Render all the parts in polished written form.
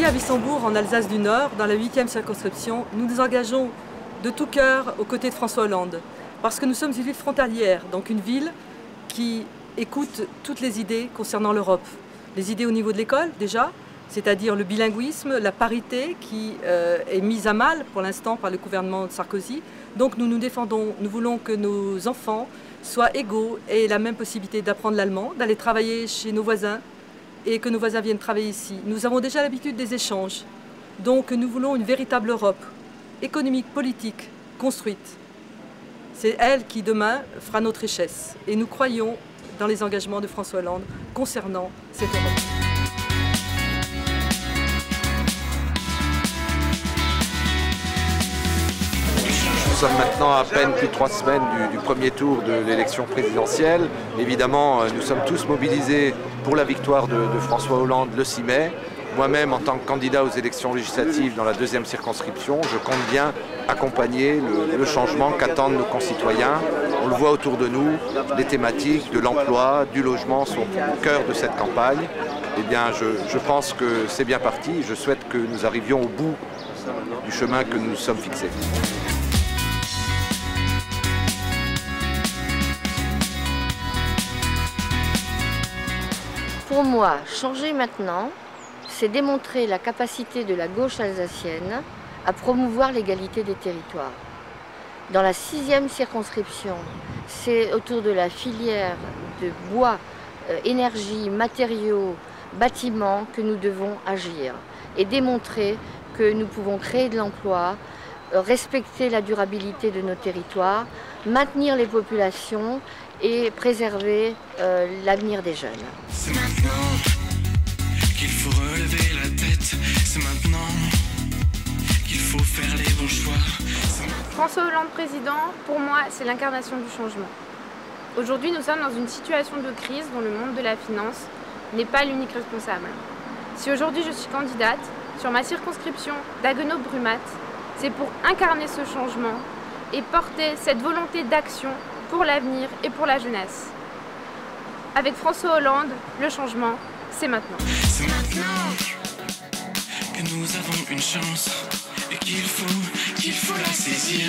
Ici à Wissembourg, en Alsace du Nord, dans la 8e circonscription, nous nous engageons de tout cœur aux côtés de François Hollande. Parce que nous sommes une ville frontalière, donc une ville qui écoute toutes les idées concernant l'Europe. Les idées au niveau de l'école déjà, c'est-à-dire le bilinguisme, la parité qui est mise à mal pour l'instant par le gouvernement de Sarkozy. Donc nous nous défendons, nous voulons que nos enfants soient égaux et aient la même possibilité d'apprendre l'allemand, d'aller travailler chez nos voisins et que nos voisins viennent travailler ici. Nous avons déjà l'habitude des échanges. Donc nous voulons une véritable Europe économique, politique, construite. C'est elle qui demain fera notre richesse. Et nous croyons dans les engagements de François Hollande concernant cette Europe. Nous sommes maintenant à peine plus de 3 semaines du premier tour de l'élection présidentielle. Évidemment, nous sommes tous mobilisés pour la victoire de François Hollande le 6 mai. Moi-même, en tant que candidat aux élections législatives dans la 2e circonscription, je compte bien accompagner le changement qu'attendent nos concitoyens. On le voit autour de nous, les thématiques de l'emploi, du logement sont au cœur de cette campagne. Eh bien, je pense que c'est bien parti. Je souhaite que nous arrivions au bout du chemin que nous nous sommes fixés. Pour moi, changer maintenant, c'est démontrer la capacité de la gauche alsacienne à promouvoir l'égalité des territoires. Dans la 6e circonscription, c'est autour de la filière de bois, énergie, matériaux, bâtiments que nous devons agir et démontrer que nous pouvons créer de l'emploi, respecter la durabilité de nos territoires, maintenir les populations et préserver l'avenir des jeunes. C'est maintenant qu'il faut relever la tête, c'est maintenant qu'il faut faire les bons choix. François Hollande président, pour moi, c'est l'incarnation du changement. Aujourd'hui, nous sommes dans une situation de crise dont le monde de la finance n'est pas l'unique responsable. Si aujourd'hui je suis candidate sur ma circonscription d'Haguenau-Brumath, c'est pour incarner ce changement et porter cette volonté d'action pour l'avenir et pour la jeunesse. Avec François Hollande, le changement, c'est maintenant. C'est maintenant que nous avons une chance et qu'il faut la saisir.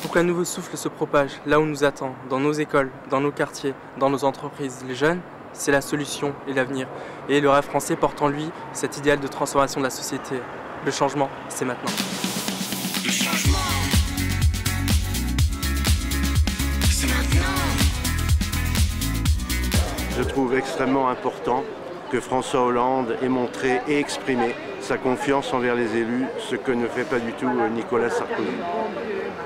Pour qu'un nouveau souffle se propage là où on nous attend, dans nos écoles, dans nos quartiers, dans nos entreprises, les jeunes, c'est la solution et l'avenir. Et le rêve français porte en lui cet idéal de transformation de la société. Le changement, c'est maintenant. Le changement, c'est maintenant. Je trouve extrêmement important que François Hollande ait montré et exprimé sa confiance envers les élus, ce que ne fait pas du tout Nicolas Sarkozy.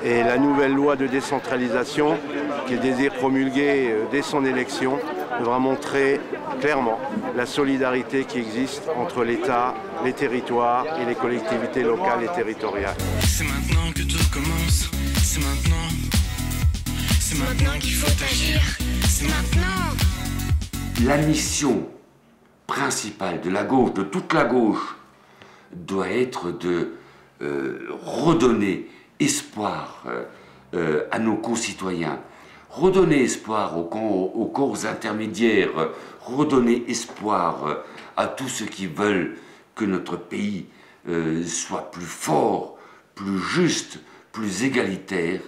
Et la nouvelle loi de décentralisation qu'il désire promulguer dès son élection devra montrer clairement la solidarité qui existe entre l'État, les territoires et les collectivités locales et territoriales. C'est maintenant que tout commence, c'est maintenant qu'il faut agir, c'est maintenant. La mission principale de la gauche, de toute la gauche, doit être de redonner espoir à nos concitoyens, redonner espoir aux corps intermédiaires, redonner espoir à tous ceux qui veulent que notre pays soit plus fort, plus juste, plus égalitaire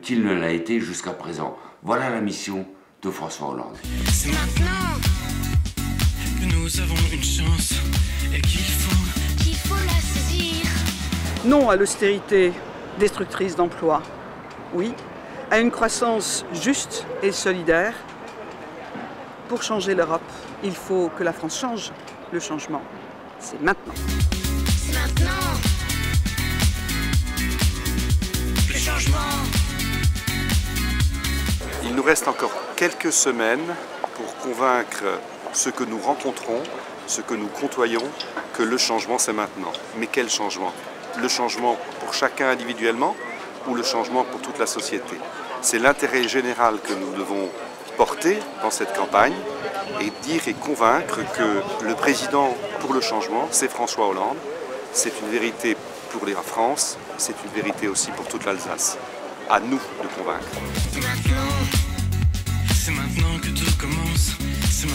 qu'il ne l'a été jusqu'à présent. Voilà la mission de François Hollande. C'est maintenant que nous avons une chance et qu'il faut la saisir. Non à l'austérité destructrice d'emplois, oui, à une croissance juste et solidaire. Pour changer l'Europe, il faut que la France change. Le changement, c'est maintenant. C'est maintenant. Le changement. Il nous reste encore quelques semaines pour convaincre ceux que nous rencontrons, ceux que nous côtoyons, que le changement c'est maintenant. Mais quel changement? Le changement pour chacun individuellement ou le changement pour toute la société? C'est l'intérêt général que nous devons porter dans cette campagne et dire et convaincre que le président pour le changement, c'est François Hollande. C'est une vérité pour la France, c'est une vérité aussi pour toute l'Alsace. À nous de convaincre. C'est maintenant que tout commence, c'est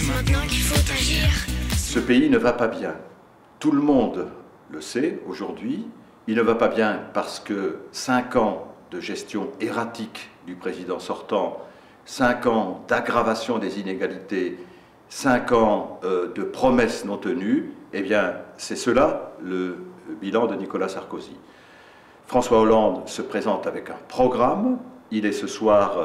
maintenant qu'il faut agir. ce pays ne va pas bien. Tout le monde le sait aujourd'hui. Il ne va pas bien parce que 5 ans de gestion erratique du président sortant, 5 ans d'aggravation des inégalités, 5 ans de promesses non tenues, eh bien, c'est cela le bilan de Nicolas Sarkozy. François Hollande se présente avec un programme. Il est ce soir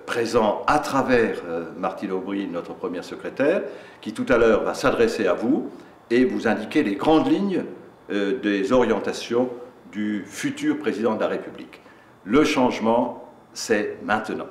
présent à travers Martine Aubry, notre première secrétaire, qui tout à l'heure va s'adresser à vous et vous indiquer les grandes lignes des orientations du futur président de la République. Le changement, c'est maintenant.